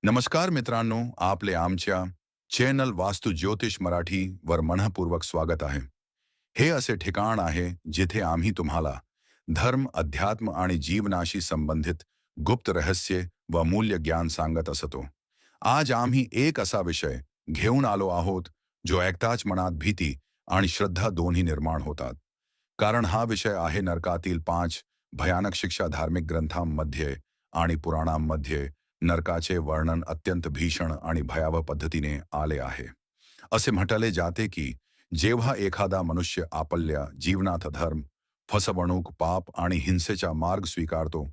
नमस्कार मित्रांनो, आपले आमच्या चॅनल वास्तू ज्योतिष मराठी वर मनःपूर्वक स्वागत आहे. हे असे ठिकाण आहे जिथे आम्ही तुम्हाला धर्म, अध्यात्म आणि जीवनाशी संबंधित गुप्त रहस्य व मूल्य ज्ञान सांगत असतो. आज आम्ही एक असा विषय घेऊन आलो आहोत जो ऐकताच मनात भीती आणि श्रद्धा दोन्ही निर्माण होतात. कारण हा विषय आहे नरकातील 5 भयानक शिक्षा. धार्मिक ग्रंथांमध्ये आणि पुराणांमध्ये नरकाचे वर्णन अत्यंत भीषण आणि भयावह पद्धतीने आले आहे. असे म्हटले जाते की जेव्हा एखादा मनुष्य आपल्या जीवनात धर्म, फसवणूक, पाप आणि हिंसेचा मार्ग स्वीकारतो,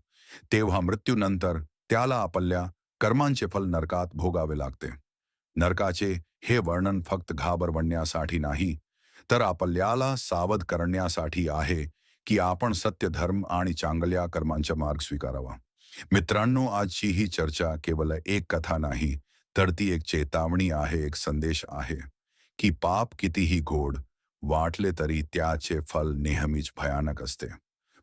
तेव्हा मृत्यूनंतर त्याला आपल्या कर्मांचे फल नरकात भोगावे लागते. नरकाचे हे वर्णन फक्त घाबरवण्यासाठी नाही, तर आपल्याला सावध करण्यासाठी आहे की आपण सत्य, धर्म आणि चांगल्या कर्मांचा मार्ग स्वीकारावा. मित्रांनो, आजची ही चर्चा केवळ एक कथा नाही, तर ती एक चेतावणी आहे, एक संदेश आहे की पाप कितीही गोड वाटले तरी त्याचे फल नेहमीच भयानक असते.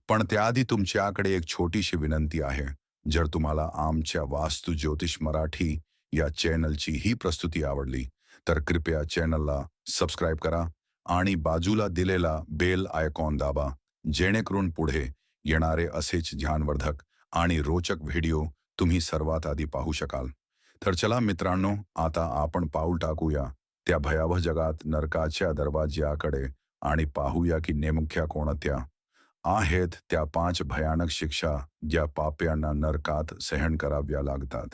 पण त्याआधी तुमच्याकडे एक छोटीशी विनंती आहे. जर तुम्हाला आमच्या वास्तू ज्योतिष मराठी या चॅनलची ही प्रस्तुती आवडली, तर कृपया चॅनलला सबस्क्राईब करा आणि बाजूला दिलेला बेल आयकॉन दाबा, जेणेकरून पुढे येणारे असेच ज्ञानवर्धक आणि रोचक व्हिडिओ तुम्ही सर्वात आधी पाहू शकाल. तर चला मित्रांनो, आता आपण पाऊल टाकूया त्या भयावह जगात, नरकाच्या दरवाज्याकडे, आणि पाहूया की नेमक्या कोणत्या आहेत त्या 5 भयानक शिक्षा ज्या पाप्यांना नरकात सहन कराव्या लागतात.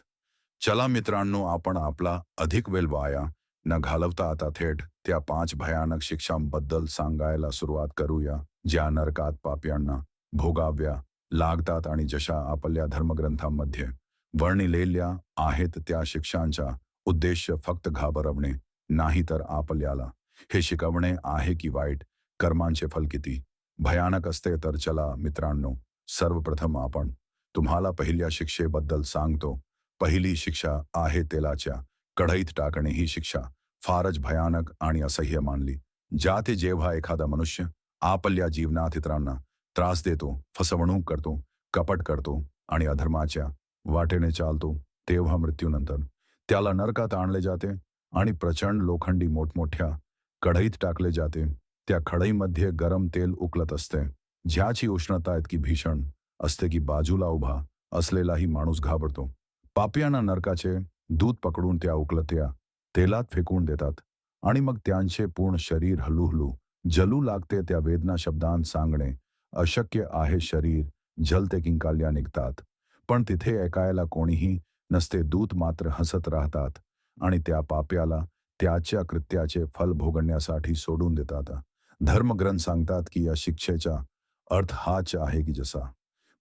चला मित्रांनो, आपण आपला अधिक वेळ वाया न घालवता आता थेट त्या 5 भयानक शिक्षांबद्दल सांगायला सुरुवात करूया, ज्या नरकात पाप्यांना भोगाव्या लागतात आणि जशा आपल्या धर्मग्रंथांमध्ये वर्णिलेल्या आहेत. त्या शिक्षांचा उद्देश फक्त घाबरवणे नाही, तर आपल्याला हे शिकवणे आहे की वाईट कर्मांचे फल किती भयानक असते. तर चला मित्रांनो, सर्वप्रथम आपण तुम्हाला पहिल्या शिक्षेबद्दल सांगतो. पहिली शिक्षा आहे तेलाच्या कढईत टाकणे. ही शिक्षा फारच भयानक आणि असह्य मानली जाते. जेव्हा एखादा मनुष्य आपल्या जीवनात इतरांना त्रास देतो, फसवणूक करतो, कपट करतो आणि अधर्माच्या वाटेने चालतो, तेव्हा मृत्यूनंतर त्याला नरकात आणले जाते आणि प्रचंड लोखंडी मोठमोठ्या कढईत टाकले जाते. त्या कढईमध्ये गरम तेल उकळत असते, ज्याची उष्णता इतकी भीषण असते की बाजूला उभा असलेलाही माणूस घाबरतो. पाप्यांना नरकाचे दूध पकडून त्या उकळत्या तेलात फेकून देतात आणि मग त्यांचे पूर्ण शरीर हळूहळू जलू लागते. त्या वेदना शब्दांत सांगणे अशक्य आहे. शरीर जलते, किंकाल्या निघतात, पण तिथे ऐकायला कोणीही नसते. दूत मात्र हसत राहतात आणि त्या पाप्याला त्याच्या कृत्याचे फल भोगण्यासाठी सोडून देतात. धर्मग्रंथ सांगतात की या शिक्षेचा अर्थ हाच आहे की जसा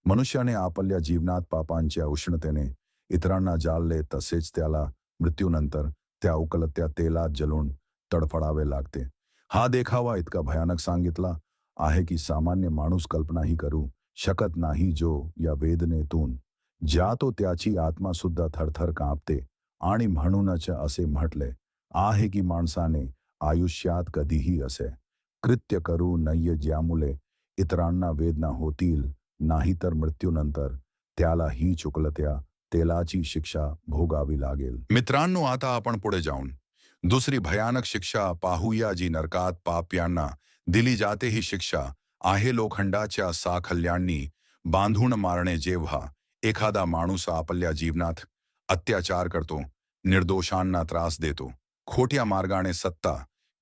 मनुष्याने आपल्या जीवनात पापांच्या उष्णतेने इतरांना जाळले, तसेच त्याला मृत्यूनंतर त्या उकळत्या तेलात जलून तडफडावे लागते. हा देखावा इतका भयानक सांगितला आहे की सामान्य माणूस कल्पनाही करू शकत नाही. जो या वेदनेतून जातो त्याची आत्मा सुद्धा थरथर कांपते आणि म्हणूनच असे म्हटले आहे की माणसाने आयुष्यात कधीही असे कृत्य करू नये ज्यामुळे इतरांना वेदना होतील, नाहीतर मृत्यूनंतर त्याला ही उकळत्या तेलाची शिक्षा भोगावी लागेल. मित्रांनो, आता आपण पुढे जाऊन दुसरी भयानक शिक्षा पाहूया, जी नरकात पाप्यांना दिली जाते. ही शिक्षा आहे लोखंडाच्या साखळ्यांनी बांधून मारणे. जेव्हा एखादा माणूस आपल्या जीवनात अत्याचार करतो, निर्दोषांना त्रास देतो, खोट्या मार्गाने सत्ता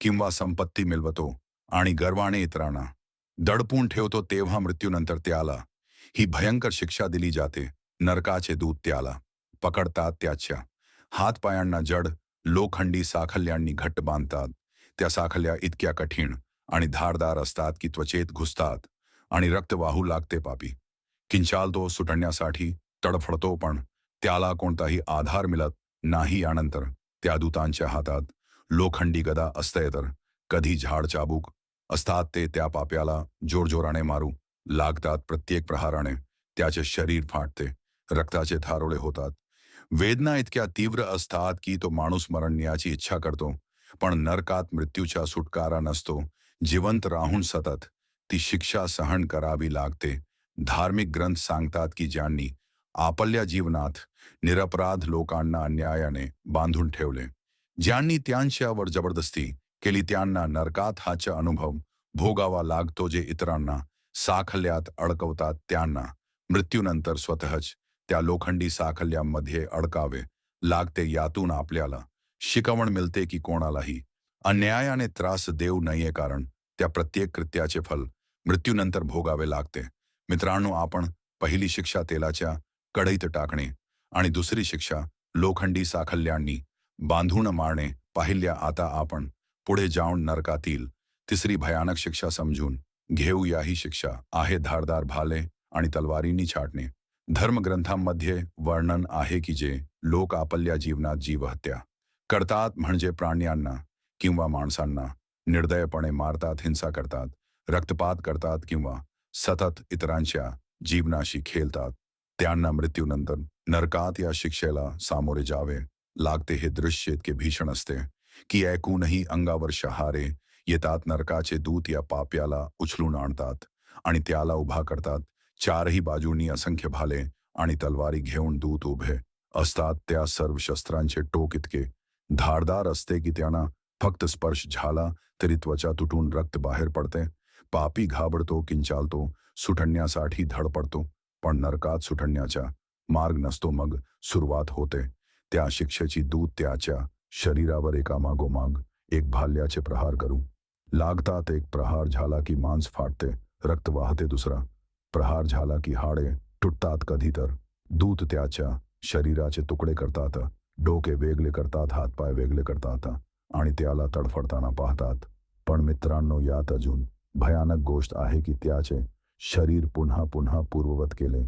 किंवा संपत्ती मिळवतो आणि गर्वाने इतरांना दडपून ठेवतो, तेव्हा मृत्यूनंतर त्याला ही भयंकर शिक्षा दिली जाते. नरकाचे दूत त्याला पकडतात, त्याच्या हातपायांना जड लोखंडी साखळ्यांनी घट्ट बांधतात. त्या साखळ्या इतक्या कठीण आणि धारदार असतात की त्वचेत घुसतात आणि रक्त वाहू लागते. पापी किंचाळतो, सुटण्यासाठी तडफडतो, पण त्याला कोणताही आधार मिळत नाही. यानंतर त्या दूतांच्या हातात लोखंडी गदा असते, तर कधी झाड चाबूक असतात. ते त्या पाप्याला जोरजोराने मारू लागतात. प्रत्येक प्रहाराने त्याचे शरीर फाटते, रक्ताचे थारोळे होतात. वेदना इतक्या तीव्र असतात की तो माणूस मरण्याची इच्छा करतो, पण नरकात मृत्यूचा सुटकारा नसतो. जिवंत राहून सतत ती शिक्षा सहन करावी लागते. धार्मिक ग्रंथ सांगतात की ज्यांनी आपल्या जीवनात निरपराध लोकांना अन्यायाने बांधून ठेवले. ज्यांनी त्यांच्यावर जबरदस्ती केली त्यांना नरकात हाचा अनुभव भोगावा लागतो. जे इतरांना साखल्यात अडकवतात त्यांना मृत्यूनंतर स्वतःच त्या लोखंडी साखल्यामध्ये अडकावे लागते. यातून आपल्याला शिकवण मिळते की कोणालाही अन्यायाने त्रास देऊ नये, कारण त्या प्रत्येक कृत्याचे फल मृत्यूनंतर भोगावे लागते. मित्रांनो, आपण पहिली शिक्षा तेलाच्या कढईत टाकणे आणि दुसरी शिक्षा लोखंडी साखल्यांनी बांधून मारणे पाहिल्या. आता आपण पुढे जाऊन नरकातील तिसरी भयानक शिक्षा समजून घेऊया. ही शिक्षा आहे धारदार भाले आणि तलवारींनी छाटणे. धर्मग्रंथांमध्ये वर्णन आहे की जे लोक आपल्या जीवनात जीवहत्या करतात, म्हणजे प्राण्यांना किंवा माणसांना निर्दयपणे मारतात, हिंसा करतात, रक्तपात करतात किंवा सतत इतरांच्या जीवनाशी खेळतात, त्यांना मृत्यूनंतर नरकात या शिक्षेला सामोरे जावे लागते. हे दृश्य इतके भीषण असते की ऐकूनही अंगावर शहारे येतात. नरकाचे दूत या पाप्याला उचलून आणतात आणि त्याला उभा करतात. चारही बाजूंनी असंख्य भाले आणि तलवारी घेऊन दूत उभे असतात. त्या सर्व शस्त्रांचे टोक इतके धारदार असते की त्यांना फक्त स्पर्श झाला तरी त्वचा तुटून रक्त बाहेर पडते. पापी घाबरतो, किंचाळतो, सुटण्यासाठी धडपडतो, पण नरकात सुटण्याचा मार्ग नसतो. मग सुरुवात होते त्या शिक्षेची. दूत त्याच्या शरीरावर एकामागोमाग एक भाल्याचे प्रहार करू लागतात. एक प्रहार झाला की मांस फाटते, रक्त वाहते. दुसरा प्रहार झाला की हाडे तुटतात. कधी तर दूत त्याच्या शरीराचे तुकडे करतात, डोके वेगळे करतात, हातपाय वेगळे करतात आणि त्याला तडफडताना पाहतात. पण मित्रांनो, यात अजून भयानक गोष्ट आहे की त्याचे शरीर पुन्हा पुन्हा पूर्ववत केले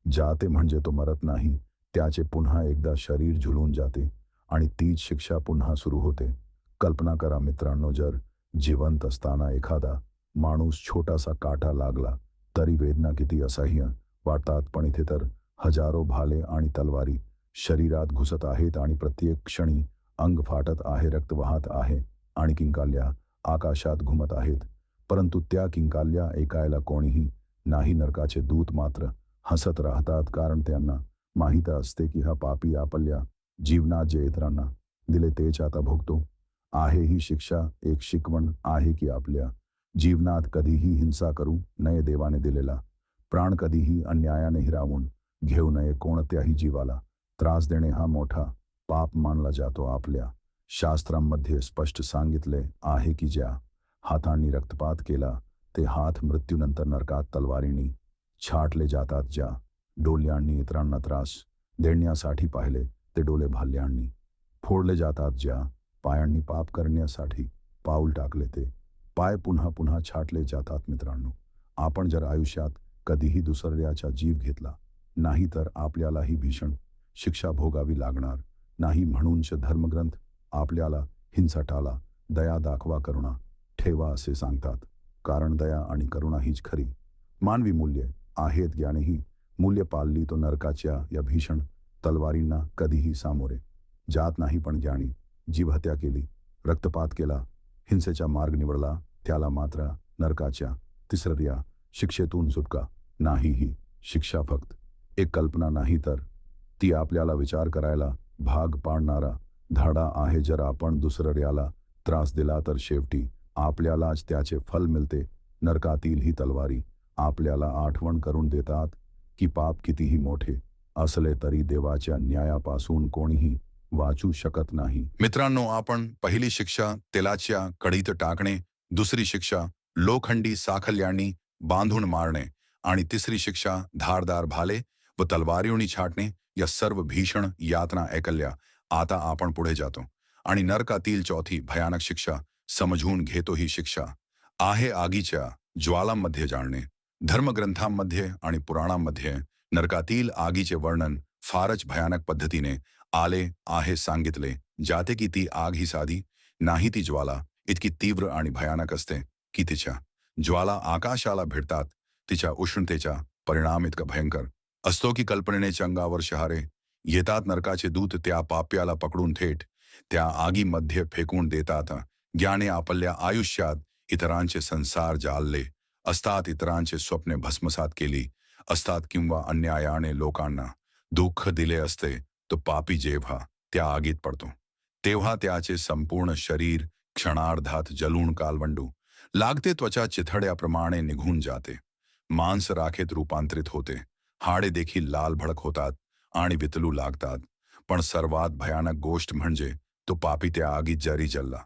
जाते, म्हणजे तो मरत नाही. त्याचे पुन्हा एकदा शरीर झुलून जाते आणि तीच शिक्षा पुन्हा सुरू होते. कल्पना करा मित्रांनो, जर जिवंत असताना एखादा माणूस छोटासा काटा लागला तरी वेदना किती असह्य वाटतात, पण इथे तर हजारो भाले आणि तलवारी शरीरात घुसत आहेत आणि प्रत्येक क्षणी अंग फाटत आहे, रक्त वाहत आहे आणि किंकाल्या आकाशात घुमत आहेत. परंतु त्या किंकाल्या ऐकायला कोणीही नाही. नरकाचे दूत मात्र हसत राहतात, कारण त्यांना माहीत असते की हा पापी आपल्या जीवनात जे इतरांना दिले तेच आता भोगतो आहे. ही शिक्षा एक शिकवण आहे की आपल्या जीवनात कधीही हिंसा करू नये. देवाने दिलेला प्राण कधीही अन्यायाने हिरावून घेऊ नये. कोणत्याही जीवाला त्रास देणे हा मोठा पाप मानला जातो. आपल्या शास्त्रांमध्ये स्पष्ट सांगितले आहे की ज्या हातांनी रक्तपात केला ते हात मृत्यूनंतर नरकात तलवारींनी छाटले जातात. ज्या डोल्यांनी इतरांना त्रास देण्यासाठी पाहिले ते डोले भाल्यांनी फोडले जातात. ज्या पायांनी पाप करण्यासाठी पाऊल टाकले ते पाय पुन्हा पुन्हा छाटले जातात. मित्रांनो, आपण जर आयुष्यात कधीही दुसऱ्याचा जीव घेतला नाही तर आपल्याला ही भीषण शिक्षा भोगावी लागणार नाही. म्हणूनच धर्मग्रंथ आपल्याला हिंसा टाळा, दया दाखवा, करुणा ठेवा असे सांगतात. कारण दया आणि करुणा हीच खरी मानवी मूल्ये आहेत. ज्याने ही मूल्य पाळली तो नरकाच्या या भीषण तलवारींना कधीही सामोरे जात नाही. पण ज्याने जीवहत्या केली, रक्तपात केला, हिंसेचा मार्ग निवडला, त्याला मात्र नरकाच्या तिसऱ्या शिक्षेतून सुटका नाही. ही शिक्षा फक्त एक कल्पना नाही, तर ती आपल्याला विचार करायला भाग पाडणारा धडा आहे. जर आपण दुसऱ्याला त्रास दिला तर शेवटी आपल्यालाच त्याचे फल मिळते. नरकातील ही तलवारी आपल्याला आठवण करून देतात की पाप कितीही मोठे असले तरी देवाच्या न्यायापासून कोणीही वाचू शकत नाही. मित्रांनो, आपण पहिली शिक्षा तेलाच्या कढईत टाकणे, दुसरी शिक्षा लोखंडी साखल्यांनी बांधून मारणे आणि तिसरी शिक्षा धारदार भाले व तलवारींनी छाटणे या सर्व भीषण यातना ऐकल्या. आता आपण पुढे जातो आणि नरकातील चौथी भयानक शिक्षा समजून घेतो. ही शिक्षा आहे आगीच्या ज्वालांमध्ये जाळणे. धर्मग्रंथांमध्ये आणि पुराणांमध्ये नरकातील आगीचे वर्णन फारच भयानक पद्धतीने आले आहे. सांगितले जाते की ती आग ही साधी नाही, ती ज्वाला इतकी तीव्र आणि भयानक असते की तिच्या ज्वाला आकाशाला भिडतात. तिच्या उष्णतेचा परिणाम इतका भयंकर असतो की कल्पनेच्या अंगावर शहारे येतात. नरकाचे दूत त्या पाप्याला पकडून थेट त्या आगीमध्ये फेकून देतात. ज्याने आपल्या आयुष्यात इतरांचे संसार जाळले असतात, इतरांचे स्वप्ने भस्मसात केली असतात किंवा अन्यायाने लोकांना दुःख दिले असते तो पापी जेव्हा त्या आगीत पडतो तेव्हा त्याचे संपूर्ण शरीर क्षणार्धात जलून कालवंडू लागते, त्वचा चिथड्याप्रमाणे निघून जाते, मांस राखेत रूपांतरित होते, हाडे देखील लाल भडक होतात आणि वितलू लागतात. पण सर्वात भयानक गोष्ट म्हणजे तो पापी त्या आगीत जरी जलला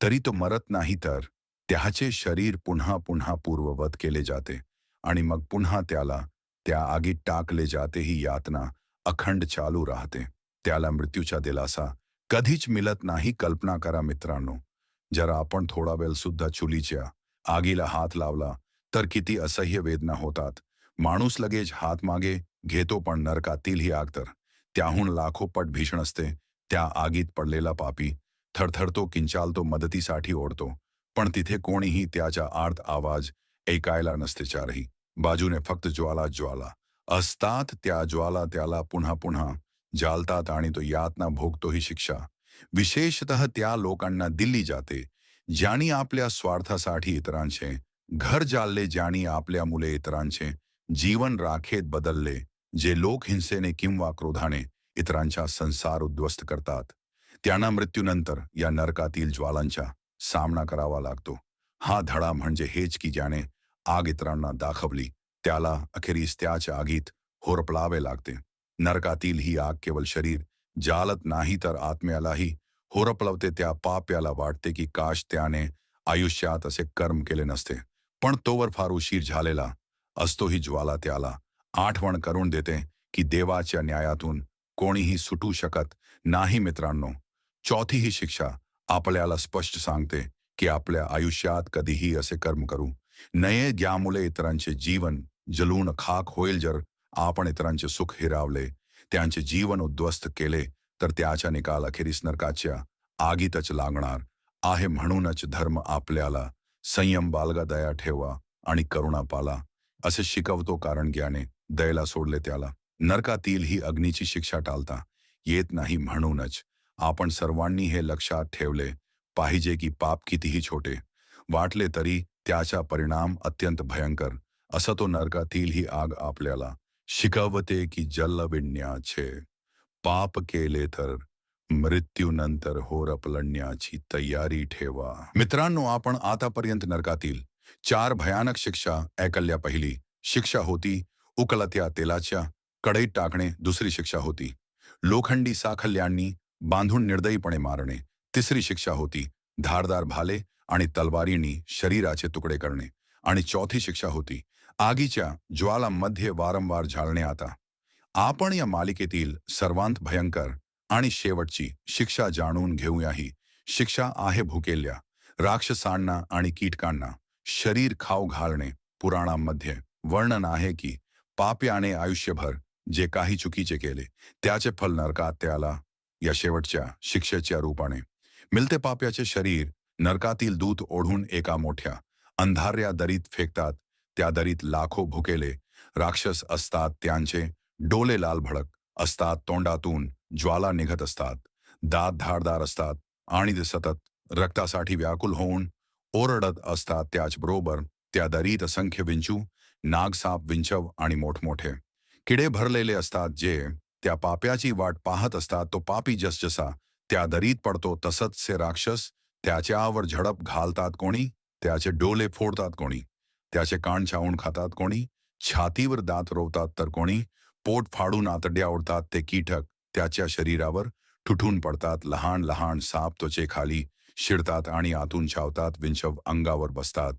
तरी तो मरत नाही, तर त्याचे शरीर पुन्हा पुन्हा पूर्ववत केले जाते आणि मग पुन्हा त्याला त्या आगीत टाकले जाते. ही यातना अखंड चालू राहते. त्याला मृत्यूचा दिलासा कधीच मिळत नाही. कल्पना करा मित्रांनो, जर आपण थोडा वेळ सुद्धा चुलीच्या आगीला हात लावला तर किती असह्य वेदना होतात. माणूस लगेच हात मागे घेतो, पण नरकातील ही आग तर त्याहून लाखो पट भीषण असते. त्या आगीत पडलेला पापी थरथरतो, किंचालतो, मदतीसाठी ओढतो, पण तिथे कोणीही त्याचा आर्त आवाज ऐकायला नसते. चारही बाजूने फक्त ज्वाला ज्वाला असतात. त्या ज्वाला त्याला पुन्हा पुन्हा जालतात आणि तो यातना भोगतो. ही शिक्षा विशेषतः त्या लोकांना दिली जाते ज्यांनी आपल्या स्वार्थासाठी इतरांचे घर जाळले, ज्यांनी आपल्या मुले इतरांचे जीवन राखेत बदलले, जे लोक हिंसेने किंवा क्रोधाने इतरांचा संसार उद्ध्वस्त करतात, त्यांना मृत्यूनंतर या नरकातील ज्वालांचा सामना करावा लागतो. हा धडा म्हणजे हेच की ज्याने आग इतरांना दाखवली त्याला अखेरीस त्याच्या आगीत होरपळावे लागते. नरकातील ही आग केवळ शरीर जालत नाही तर आत्म्यालाही होरपळवते. त्या पाप्याला वाटते की काश त्याने आयुष्यात असे कर्म केले नसते, पण तोवर फार उशीर झालेला असतो. ही ज्वाला त्याला आठवण करून देते की देवाच्या न्यायातून कोणीही सुटू शकत नाही. मित्रांनो, चौथी ही शिक्षा आपल्याला स्पष्ट सांगते की आपल्या आयुष्यात कधीही असे कर्म करू नये ज्यामुळे इतरांचे जीवन जलून खाक होईल. जर आपण इतरांचे सुख हिरावले, त्यांचे जीवन उद्ध्वस्त केले, तर त्याचा निकाल अखेरीस नरकाच्या आगीतच लागणार आहे. म्हणूनच धर्म आपल्याला संयम बाळगा, दया ठेवा आणि करुणा पाला असे शिकवतो, कारण ज्ञाने दयेला सोडले त्याला नरकातील ही अग्नीची शिक्षा टाळता येत नाही. म्हणूनच आपण सर्वांनी हे लक्षात ठेवले पाहिजे की पाप कितीही छोटे वाटले तरी त्याचा परिणाम अत्यंत भयंकर असा तो. नरकातील ही आग आपल्याला शिकवते की जलविण्याचे पाप केले तर मृत्यूनंतर होरपळण्याची तयारी ठेवा. मित्रांनो, आपण आतापर्यंत नरकातील 4 भयानक शिक्षा ऐकल्या. पहिली शिक्षा होती उकळत्या तेलाच्या कढईत टाकणे. दुसरी शिक्षा होती लोखंडी साखल्यांनी बांधून निर्दयीपणे मारणे. तिसरी शिक्षा होती धारदार भाले आणि तलवारींनी शरीराचे तुकडे करणे. आणि चौथी शिक्षा होती आगीच्या ज्वालांमध्ये वारंवार जाळणे. आता आपण या मालिकेतील सर्वांत भयंकर आणि शेवटची शिक्षा जाणून घेऊया. ही शिक्षा आहे भुकेल्या राक्षसांना आणि कीटकांना शरीर खाऊ घालणे. पुराणांमध्ये वर्णन आहे की पाप्याने आयुष्यभर जे काही चुकीचे केले त्याचे फल नरकात त्याला या शेवटच्या शिक्षेच्या रूपाने मिळते. पाप्याचे शरीर नरकातील दूत ओढून एका मोठ्या अंधाऱ्या दरीत फेकतात. त्या दरीत लाखो भुकेले राक्षस असतात. त्यांचे डोळे लाल भडक असतात, तोंडातून ज्वाला निघत असतात, दात धारदार असतात आणि ते सतत रक्तासाठी व्याकुल होऊन ओरडत असतात. त्याचबरोबर त्या दरीत असंख्य विंचू, नागसाप, विंचव आणि मोठमोठे किडे भरलेले असतात, जे त्या पाप्याची वाट पाहत असतात. तो पापी जसजसा त्या दरीत पडतो तसंच से राक्षस त्याच्यावर झडप घालतात. कोणी त्याचे डोळे फोडतात, कोणी त्याचे कान चावून खातात, कोणी छातीवर दात रोवतात, तर कोणी पोट फाडून आतड्या ओढतात. ते कीटक त्याच्या शरीरावर ठुठून पडतात. लहान लहान साप त्वचेखाली शिरतात आणि आतून चावतात. विंचव अंगावर बसतात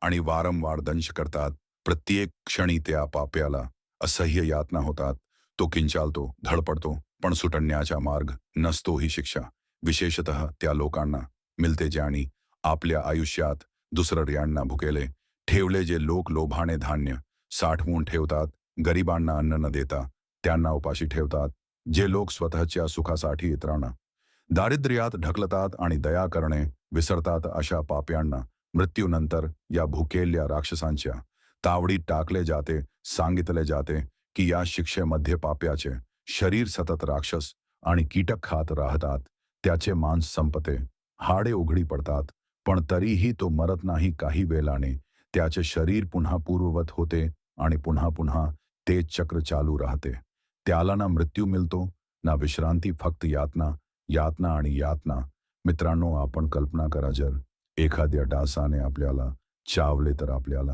आणि वारंवार दंश करतात. प्रत्येक क्षणी त्या पाप्याला असह्य यातना होतात. तो किंचालतो, धडपडतो, पण सुटण्याचा मार्ग नसतो. ही शिक्षा विशेषतः त्या लोकांना मिळते ज्यांनी आपल्या आयुष्यात दुसऱ्यांना भुकेले ठेवले. जे लोक लोभाने धान्य साठवून ठेवतात, गरिबांना अन्न न देता त्यांना उपाशी ठेवतात. जे लोक स्वतःच्या सुखासाठी इतरांना दारिद्र्यात ढकलतात आणि दया करणे विसरतात, अशा पाप्यांना मृत्यूनंतर या भुकेल्या राक्षसांच्या तावडीत टाकले जाते. सांगितले जाते की या शिक्षेमध्ये पाप्याचे शरीर सतत राक्षस आणि कीटक खात राहतात. त्याचे मांस संपते, हाडे उघडी पडतात, पण तरीही तो मरत नाही. काही वेळाने त्याचे शरीर पुन्हा पूर्ववत होते आणि पुन्हा पुन्हा तेच चक्र चालू राहते. त्याला ना मृत्यू मिळतो ना विश्रांती, फक्त यातना, यातना आणि यातना. मित्रांनो, आपण कल्पना करा, जर एखाद्या डासाने आपल्याला चावले तर आपल्याला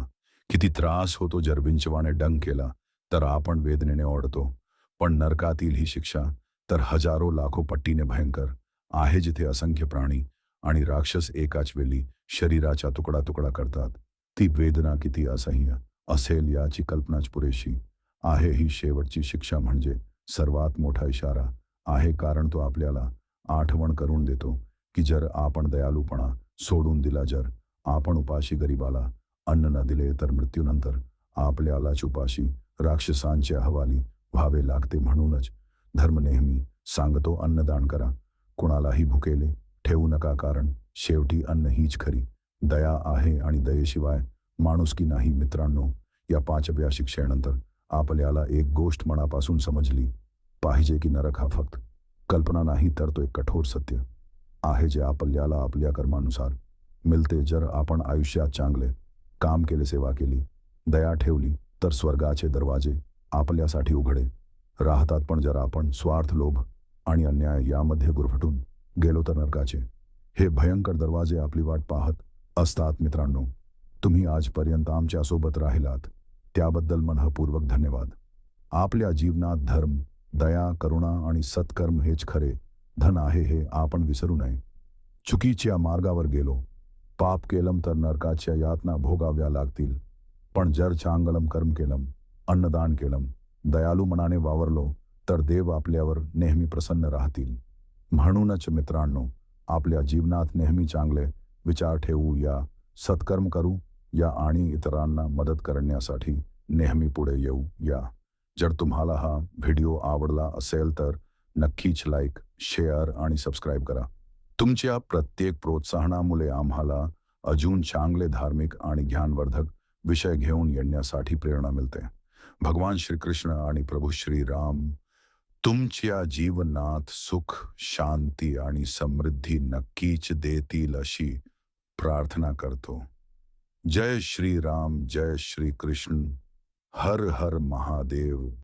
किती त्रास होतो. जर विंचवाने डंग केला तर आपण वेदनेने ओढतो. पण नरकातील ही शिक्षा तर हजारो लाखो पट्टीने भयंकर आहे, जिथे असंख्य प्राणी आणि राक्षस एकाच वेळी शरीराचा तुकडा तुकडा करतात. ती वेदना किती असह्य असेल याची कल्पनाच पुरेशी आहे. ही शेवटची शिक्षा म्हणजे सर्वात मोठा इशारा आहे, कारण तो आपल्याला आठवण करून देतो की जर आपण दयाळूपणा सोडून दिला, जर आपण उपाशी गरिबाला अन्न न दिले, तर मृत्यूनंतर आपल्यालाच उपाशी राक्षसांच्या हवाली व्हावे लागते. म्हणूनच धर्म नेहमी सांगतो, अन्नदान करा, कुणालाही भुकेले ठेवू नका, कारण शेवटी अन्न हीच खरी दया आहे आणि दयेशिवाय माणुसकी नाही. मित्रांनो, या 5व्या शिक्षेनंतर आपल्याला एक गोष्ट मनापासून समजली पाहिजे की नरक हा फक्त कल्पना नाही, तर तो एक कठोर सत्य आहे, जे आपल्याला आपल्या कर्मानुसार मिळते. जर आपण आयुष्यात चांगले काम केले, सेवा केली, दया ठेवली, तर स्वर्गाचे दरवाजे आपल्यासाठी उघडे राहतात. पण जर आपण स्वार्थ, लोभ आणि अन्याय यामध्ये गुरफटून गेलो, तर नरकाचे हे भयंकर दरवाजे आपली वाट पाहत असतात. मित्रांनो, तुम्ही आजपर्यंत आमच्यासोबत राहिलात त्याबद्दल मनःपूर्वक धन्यवाद. आपल्या जीवनात धर्म, दया, करुणा आणि सत्कर्म हेच खरे धन आहे, हे आपण विसरू नये. चुकीच्या मार्गावर गेलो, पाप केलम, तर नरकाच्या यातना भोगाव्या लागतील. पण जर चांगलम कर्म केलम, अन्नदान केलम, दयाळू मनाने वावरलो, तर देव आपल्यावर नेहमी प्रसन्न राहतील. म्हणूनच मित्रांनो, आपल्या जीवनात नेहमी चांगले विचार ठेवू या, सत्कर्म करू या आणि इतरांना मदत करण्यासाठी नेहमी पुढे येऊ या. जर तुम्हाला हा व्हिडिओ आवडला असेल तर नक्कीच लाईक, शेअर आणि सबस्क्राईब करा. तुमच्या प्रत्येक प्रोत्साहनामुळे आम्हाला अजून चांगले धार्मिक आणि ज्ञानवर्धक विषय घेऊन येण्यासाठी प्रेरणा मिळते. भगवान श्रीकृष्ण आणि प्रभू श्रीराम तुमच्या जीवनात सुख, शांती आणि समृद्धी नक्कीच देतील अशी प्रार्थना करतो. जय श्री राम, जय श्री कृष्ण, हर हर महादेव.